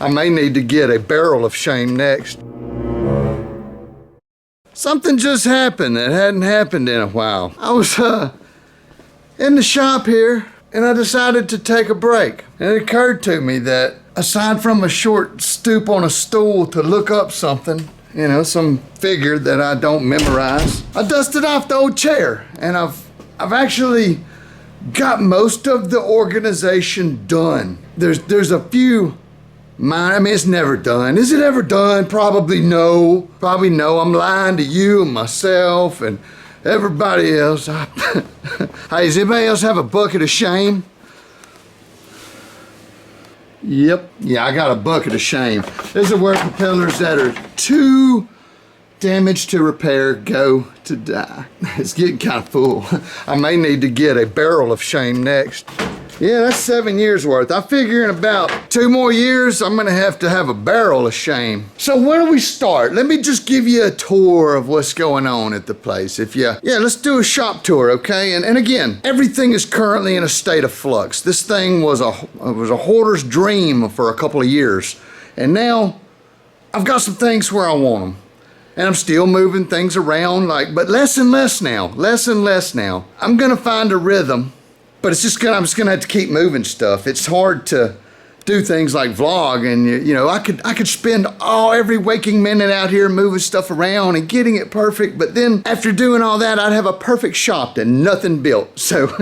I may need to get a barrel of shame next. Something just happened that hadn't happened in a while. I was in the shop here and I decided to take a break. And it occurred to me that aside from a short stoop on a stool to look up something, you know, some figure that I don't memorize, I dusted off the old chair and I've actually got most of the organization done. There's a few minor, I mean, it's never done. Is it ever done? Probably no. Probably no. I'm lying to you and myself and everybody else. Hey, does anybody else have a bucket of shame? Yep. Yeah, I got a bucket of shame. These are where propellers that are too damaged to repair go to die. It's getting kind of full. I may need to get a barrel of shame next. Yeah, that's 7 years worth. I figure in about 2 more years, I'm gonna have to have a barrel of shame. So where do we start? Let me just give you a tour of what's going on at the place. Yeah, let's do a shop tour, okay? And again, everything is currently in a state of flux. This thing was a hoarder's dream for a couple of years. And now I've got some things where I want them. And I'm still moving things around, but less and less now, less and less now. I'm gonna find a rhythm, but I'm just gonna have to keep moving stuff. It's hard to do things like vlog, and you know, I could spend every waking minute out here moving stuff around and getting it perfect, but then after doing all that, I'd have a perfect shop and nothing built. So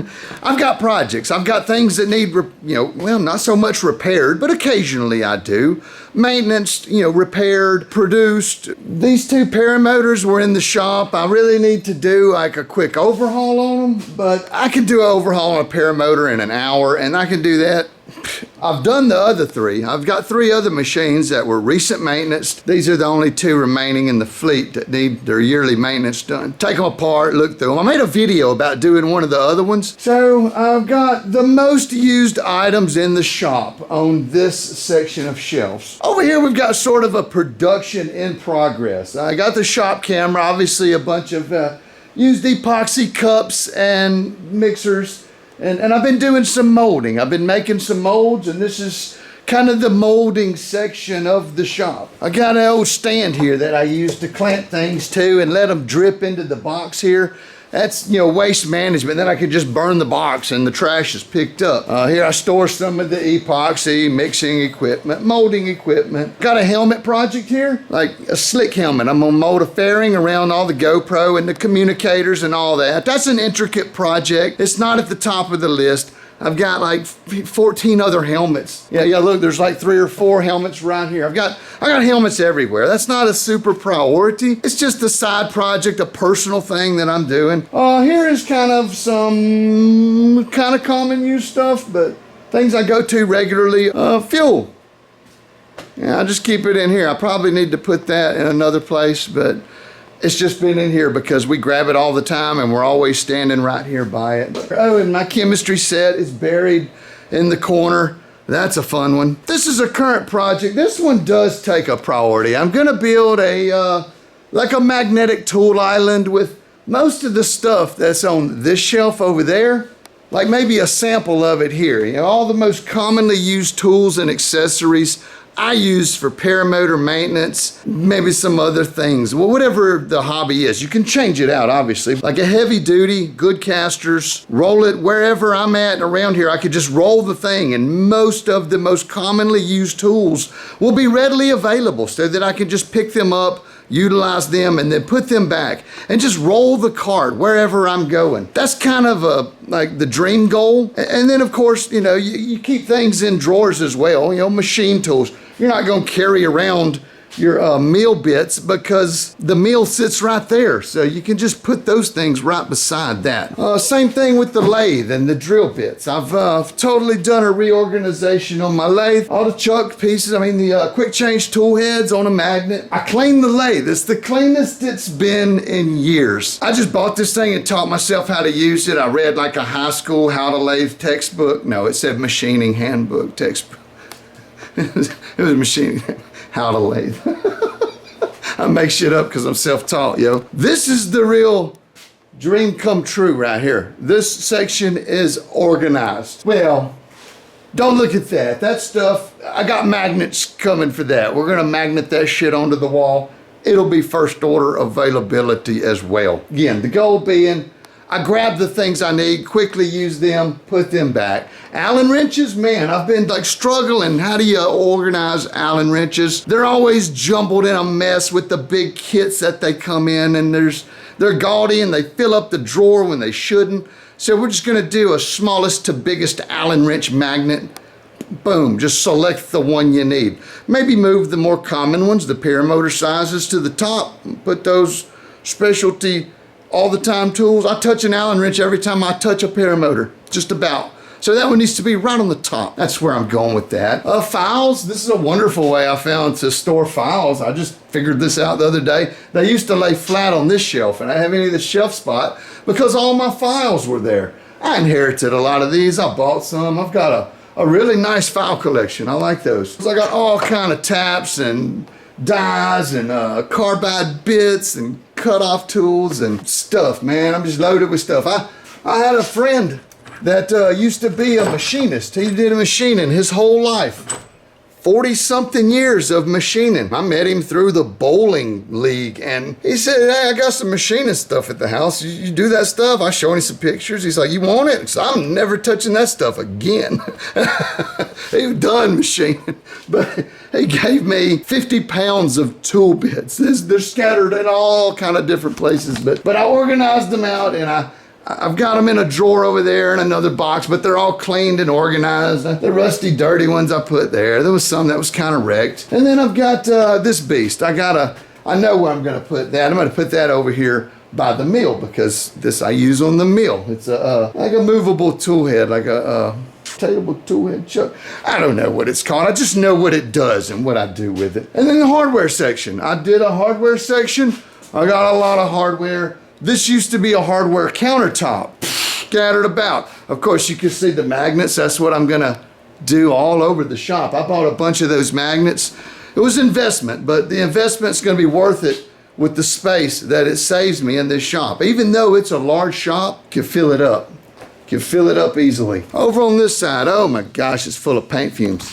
I've got projects, I've got things that need, not so much repaired, but occasionally I do. Maintenance, repaired, produced. These 2 paramotors were in the shop. I really need to do like a quick overhaul on them, but I can do an overhaul on a paramotor in an hour, and I can do that. I've done the other 3. I've got 3 other machines that were recent maintenance. These are the only 2 remaining in the fleet that need their yearly maintenance done. Take them apart, look through them. I made a video about doing one of the other ones. So I've got the most used items in the shop on this section of shelves. Over here we've got sort of a production in progress. I got the shop camera, obviously a bunch of used epoxy cups and mixers. And I've been doing some molding. I've been making some molds, and this is kind of the molding section of the shop. I got an old stand here that I use to clamp things to and let them drip into the box here. That's, waste management. Then I can just burn the box and the trash is picked up. Here I store some of the epoxy, mixing equipment, molding equipment. Got a helmet project here, like a slick helmet. I'm gonna mold a fairing around all the GoPro and the communicators and all that. That's an intricate project. It's not at the top of the list. I've got like 14 other helmets. Yeah, look, there's like 3 or 4 helmets right here. I got helmets everywhere. That's not a super priority. It's just a side project, a personal thing that I'm doing. Here is kind of some kind of common use stuff, but things I go to regularly. Fuel. Yeah, I just keep it in here. I probably need to put that in another place, but it's just been in here because we grab it all the time and we're always standing right here by it. Oh, and my chemistry set is buried in the corner. That's a fun one. This is a current project. This one does take a priority. I'm gonna build like a magnetic tool island with most of the stuff that's on this shelf over there. Like maybe a sample of it here. All the most commonly used tools and accessories I use for paramotor maintenance, maybe some other things. Well, whatever the hobby is, you can change it out, obviously. Like a heavy duty, good casters, roll it wherever I'm at around here. I could just roll the thing, and most of the most commonly used tools will be readily available so that I can just pick them up, utilize them, and then put them back and just roll the cart wherever I'm going. That's kind of like the dream goal. And then of course, you keep things in drawers as well, machine tools. You're not gonna carry around your meal bits because the meal sits right there. So you can just put those things right beside that. Same thing with the lathe and the drill bits. I've totally done a reorganization on my lathe. All the chuck pieces, the quick change tool heads on a magnet. I cleaned the lathe. It's the cleanest it's been in years. I just bought this thing and taught myself how to use it. I read like a high school how to lathe textbook. No, it said machining handbook textbook. It was machining. How to lathe. I make shit up because I'm self-taught, yo. This is the real dream come true right here. This section is organized. Well, Don't look at that. That stuff, I got magnets coming for that. We're gonna magnet that shit onto the wall. It'll be first order availability as well. Again, the goal being, I grab the things I need, quickly use them, put them back. Allen wrenches, man, I've been like struggling. How do you organize Allen wrenches? They're always jumbled in a mess with the big kits that they come in, and they're gaudy and they fill up the drawer when they shouldn't. So we're just gonna do a smallest to biggest Allen wrench magnet. Boom, just select the one you need. Maybe move the more common ones, the paramotor sizes, to the top. Put those specialty all the time tools. I touch an Allen wrench every time I touch a paramotor, just about. So that one needs to be right on the top. That's where I'm going with that. Files, this is a wonderful way I found to store files. I just figured this out the other day. They used to lay flat on this shelf, and I didn't have any of the shelf spot because all my files were there. I inherited a lot of these. I bought some. I've got a really nice file collection. I like those. I got all kind of taps and dies and carbide bits and cut-off tools and stuff, man. I'm just loaded with stuff. I had a friend that used to be a machinist. He did machining his whole life. 40-something years of machining. I met him through the bowling league, and he said, hey, I got some machining stuff at the house. You do that stuff? I showed him some pictures. He's like, you want it? So I'm never touching that stuff again. He was done machining. But he gave me 50 pounds of tool bits. They're scattered in all kind of different places, but I organized them out, and I've got them in a drawer over there in another box, but they're all cleaned and organized. The rusty, dirty ones I put there. There was some that was kind of wrecked. And then I've got this beast. I know where I'm gonna put that. I'm gonna put that over here by the mill because this I use on the mill. It's like a movable tool head, like a table tool head chuck. I don't know what it's called. I just know what it does and what I do with it. And then the hardware section. I did a hardware section. I got a lot of hardware. This used to be a hardware countertop, scattered about. Of course, you can see the magnets. That's what I'm gonna do all over the shop. I bought a bunch of those magnets. It was investment, but the investment's gonna be worth it with the space that it saves me in this shop. Even though it's a large shop, can fill it up. Can fill it up easily. Over on this side, oh my gosh, it's full of paint fumes.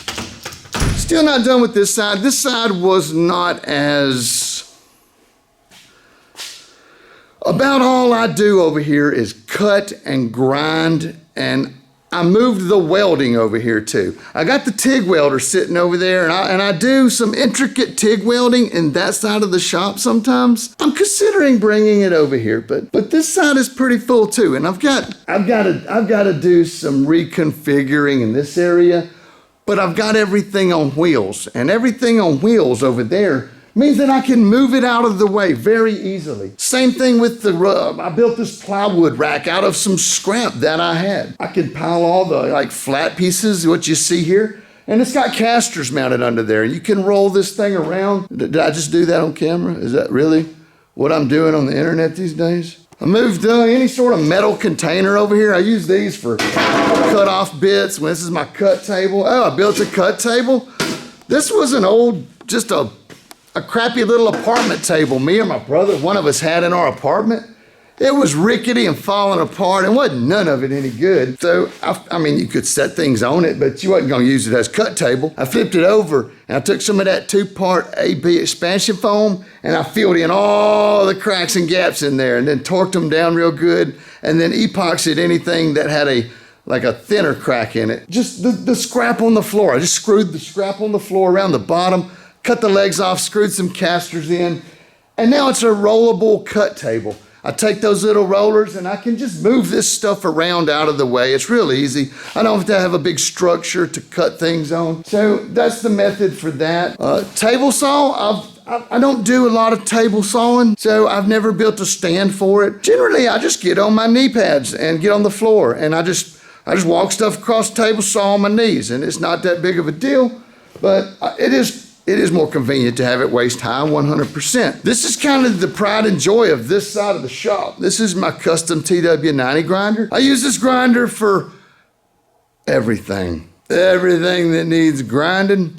Still not done with this side. This side was not as... About all I do over here is cut and grind, and I moved the welding over here too. I got the TIG welder sitting over there, and I do some intricate TIG welding in that side of the shop sometimes. I'm considering bringing it over here, but this side is pretty full too, and I've got to do some reconfiguring in this area, but I've got everything on wheels, and everything on wheels over there means that I can move it out of the way very easily. Same thing with the rub. I built this plywood rack out of some scrap that I had. I can pile all the like flat pieces, what you see here, and it's got casters mounted under there. You can roll this thing around. Did I just do that on camera? Is that really what I'm doing on the internet these days? I moved any sort of metal container over here. I use these for cut off bits. This is my cut table. Oh, I built a cut table. This was an old, just a crappy little apartment table me and my brother, one of us had in our apartment. It was rickety and falling apart and wasn't none of it any good. So, I mean, you could set things on it, but you wasn't gonna use it as cut table. I flipped it over and I took some of that 2-part AB expansion foam and I filled in all the cracks and gaps in there and then torqued them down real good and then epoxied anything that had like a thinner crack in it. Just the scrap on the floor. I just screwed the scrap on the floor around the bottom, cut the legs off, screwed some casters in, and now it's a rollable cut table. I take those little rollers and I can just move this stuff around out of the way. It's real easy. I don't have to have a big structure to cut things on. So that's the method for that. Table saw, I don't do a lot of table sawing, so I've never built a stand for it. Generally, I just get on my knee pads and get on the floor and I just walk stuff across the table saw on my knees, and it's not that big of a deal, but it is more convenient to have it waist high 100%. This is kind of the pride and joy of this side of the shop. This is my custom TW90 grinder. I use this grinder for everything. Everything that needs grinding,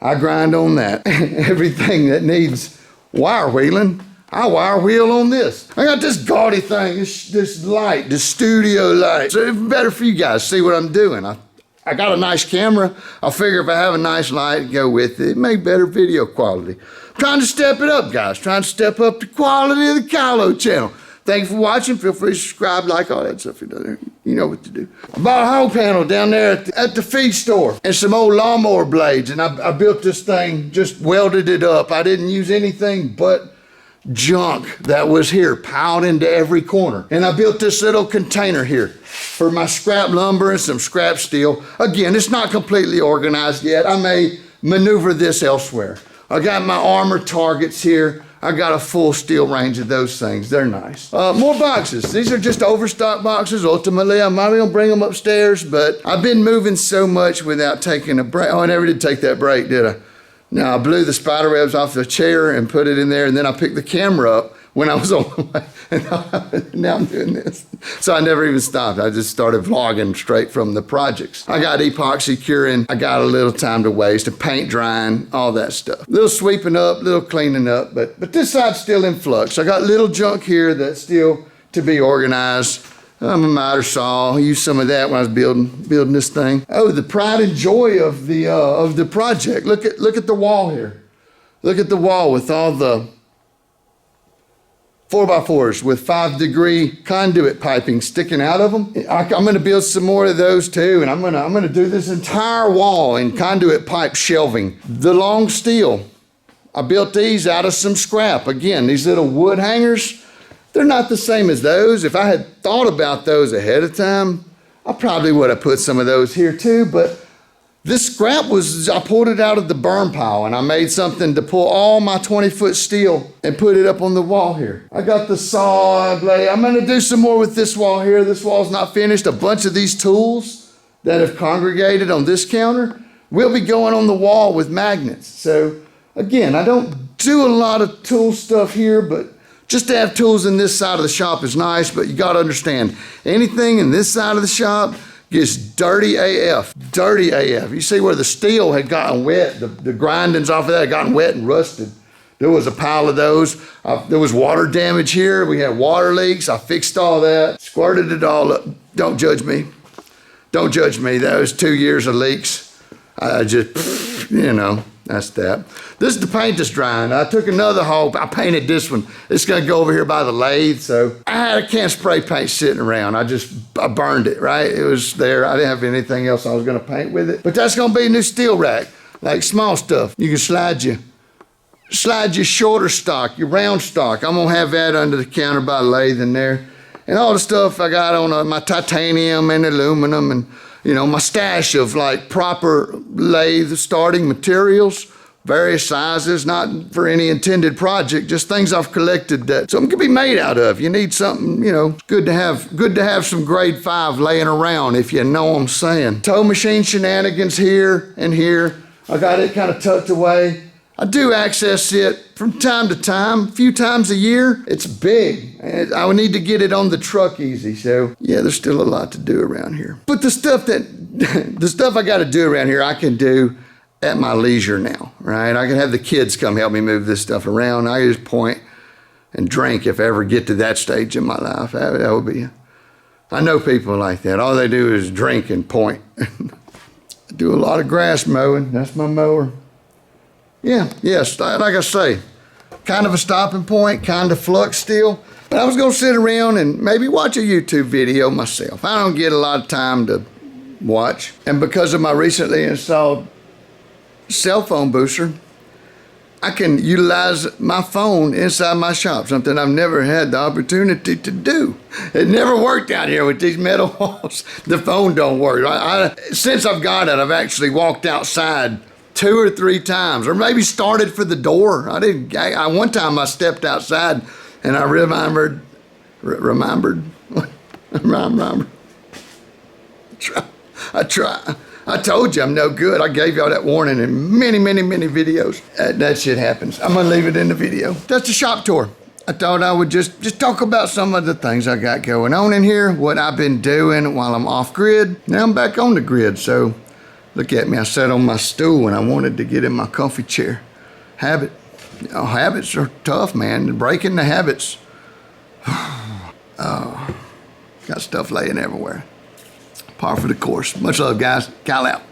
I grind on that. Everything that needs wire wheeling, I wire wheel on this. I got this gaudy thing, this light, this studio light. So it's better for you guys to see what I'm doing. I I got a nice camera. I figure if I have a nice light, go with it, make better video quality. I'm trying to step it up, guys. Trying to step up the quality of the Kylo channel. Thank you for watching. Feel free to subscribe, like, all that stuff. You know what to do. I bought a whole panel down there at the feed store and some old lawnmower blades, and I built this thing, just welded it up. I didn't use anything but junk that was here piled into every corner. And I built this little container here for my scrap lumber and some scrap steel. Again, it's not completely organized yet. I may maneuver this elsewhere. I got my armor targets here. I got a full steel range of those things. They're nice. More boxes. These are just overstock boxes. Ultimately, I'm probably gonna bring them upstairs, but I've been moving so much without taking a break. Oh, I never did take that break, did I? No, I blew the spider webs off the chair and put it in there, and then I picked the camera up when I was on the way, and now I'm doing this. So I never even stopped. I just started vlogging straight from the projects. I got epoxy curing. I got a little time to waste, and paint drying, all that stuff. Little sweeping up, little cleaning up, but this side's still in flux. I got little junk here that's still to be organized. A miter saw. I used some of that when I was building this thing. Oh, the pride and joy of the project. Look at the wall here. Look at the wall with all the 4x4s with 5-degree conduit piping sticking out of them. I'm going to build some more of those too, and I'm going to do this entire wall in conduit pipe shelving. The long steel. I built these out of some scrap. Again, these little wood hangers. They're not the same as those. If I had thought about those ahead of time, I probably would have put some of those here too, but this scrap I pulled it out of the burn pile, and I made something to pull all my 20-foot steel and put it up on the wall here. I got the saw blade. I'm gonna do some more with this wall here. This wall's not finished. A bunch of these tools that have congregated on this counter will be going on the wall with magnets. So again, I don't do a lot of tool stuff here, but just to have tools in this side of the shop is nice, but you gotta understand, anything in this side of the shop gets dirty AF, dirty AF. You see where the steel had gotten wet, the grindings off of that had gotten wet and rusted. There was a pile of those. There was water damage here. We had water leaks. I fixed all that, squirted it all up. Don't judge me. Don't judge me. That was 2 years of leaks. I just, you know. That's that. This is the paint that's drying. I took another hole. I painted this one. It's going to go over here by the lathe. So I had a can of spray paint sitting around. I burned it, right? It was there. I didn't have anything else I was going to paint with it. But that's going to be a new steel rack, like small stuff. You can slide your shorter stock, your round stock. I'm going to have that under the counter by the lathe in there. And all the stuff I got on my titanium and aluminum and my stash of like proper lathe starting materials, various sizes, not for any intended project, just things I've collected that something can be made out of. You need something, good to have some grade 5 laying around, if you know what I'm saying. Tow machine shenanigans here and here. I got it kind of tucked away. I do access it from time to time, a few times a year. It's big. And I would need to get it on the truck easy. So yeah, there's still a lot to do around here. But the stuff I got to do around here, I can do at my leisure now, right? I can have the kids come help me move this stuff around. I just point and drink if I ever get to that stage in my life. That would be, I know people like that. All they do is drink and point. I do a lot of grass mowing. That's my mower. Yes, like I say, kind of a stopping point, kind of flux still. But I was gonna sit around and maybe watch a YouTube video myself. I don't get a lot of time to watch. And because of my recently installed cell phone booster, I can utilize my phone inside my shop, something I've never had the opportunity to do. It never worked out here with these metal walls. The phone don't work. Since I've got it, I've actually walked outside 2 or 3 times, or maybe started for the door. One time I stepped outside and I remembered. I told you I'm no good. I gave y'all that warning in many videos. That shit happens. I'm gonna leave it in the video. That's the shop tour. I thought I would just talk about some of the things I got going on in here, what I've been doing while I'm off grid. Now I'm back on the grid, so look at me, I sat on my stool and I wanted to get in my comfy chair. Habits are tough, man. Breaking the habits. Got stuff laying everywhere. Par for the course. Much love, guys. Kyle out.